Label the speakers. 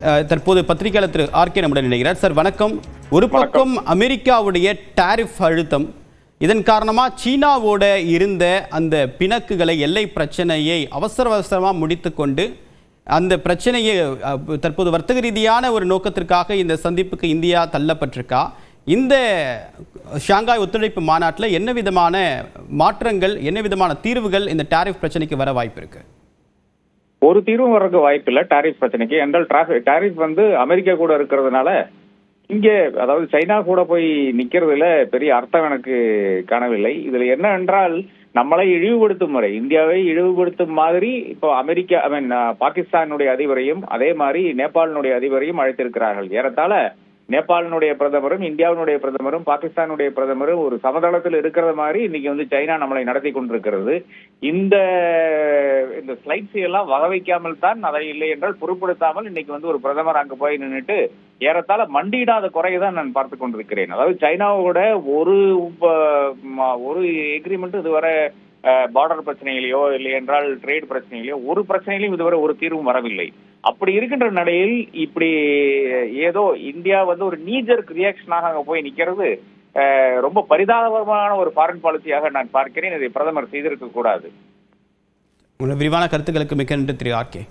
Speaker 1: தற்போது பத்திரிகையாளர் திரு ஆர்கே நம்முடன் இணைகிறார். சார் வணக்கம். ஒரு பக்கம் அமெரிக்காவுடைய டாரிஃப் அழுத்தம், இதன் காரணமாக சீனாவோட இருந்த அந்த பிணக்குகளை, எல்லை பிரச்சனையை அவசரமாக முடித்து கொண்டு அந்த பிரச்சனையை தற்போது வர்த்தக ரீதியான ஒரு நோக்கத்திற்காக இந்த சந்திப்புக்கு இந்தியா தள்ளப்பட்டிருக்கா? இந்த ஷாங்காய் ஒத்துழைப்பு மாநாட்டில் என்ன விதமான மாற்றங்கள், என்ன விதமான தீர்வுகள் இந்த டாரிஃப் பிரச்சனைக்கு வர வாய்ப்பு இருக்கு?
Speaker 2: ஒரு தீர்வும் வர்றதுக்கு வாய்ப்பு இல்லை டாரிஃப் பிரச்சனைக்கு. என்றால் டாரிஃப் அமெரிக்கா கூட இருக்கிறதுனால இங்கே, அதாவது சைனா கூட போய் நிக்கிறதுல பெரிய அர்த்தம் எனக்கு காணவில்லை. இதுல என்ன என்றால், நம்மளை இழிவுபடுத்தும் முறை, இந்தியாவை இழிவுபடுத்தும் மாதிரி இப்போ அமெரிக்கா பாகிஸ்தானுடைய அதிபரையும் அதே மாதிரி நேபாளினுடைய அதிபரையும் அழைத்திருக்கிறார்கள். ஏறத்தாழ நேபாளினுடைய பிரதமரும் இந்தியாவினுடைய பிரதமரும் பாகிஸ்தானுடைய பிரதமரும் ஒரு சமதளத்தில் இருக்கிறது மாதிரி இன்னைக்கு சைனா நம்மளை நடத்தி கொண்டிருக்கிறது. இந்த ஸ்லைட்ஸ் எல்லாம் வக வைக்காமல் தான், அதை இல்லை என்றால் பொருட்படுத்தாமல் இன்னைக்கு ஒரு பிரதமர் அங்கு போய் நின்றுட்டு ஏறத்தாழ மண்டியிடாத குறையதான் நான் பார்த்து கொண்டிருக்கிறேன். அதாவது சைனாவோட ஒரு எக்ரிமெண்ட் இதுவரை பார்டர் பிரச்சனைகளையோ இல்லை என்றால் ட்ரேட் பிரச்சனைகளையோ ஒரு பிரச்சனையிலும் இதுவரை ஒரு தீர்வும் வரவில்லை. அப்படி இருக்கின்ற நிலையில் இப்படி ஏதோ இந்தியா ஒரு நீஜர்க் ரியாக்ஷனாக அங்க போய் நிக்கிறது ரொம்ப பரிதாபகரமான ஒரு ஃபாரின் பாலிசியாக நான் பார்க்கிறேன். இதை பிரதமர் செய்திருக்க கூடாது.
Speaker 1: விரிவான கருத்துக்களுக்கு மிக்க நன்றி திரு ஆர்கே.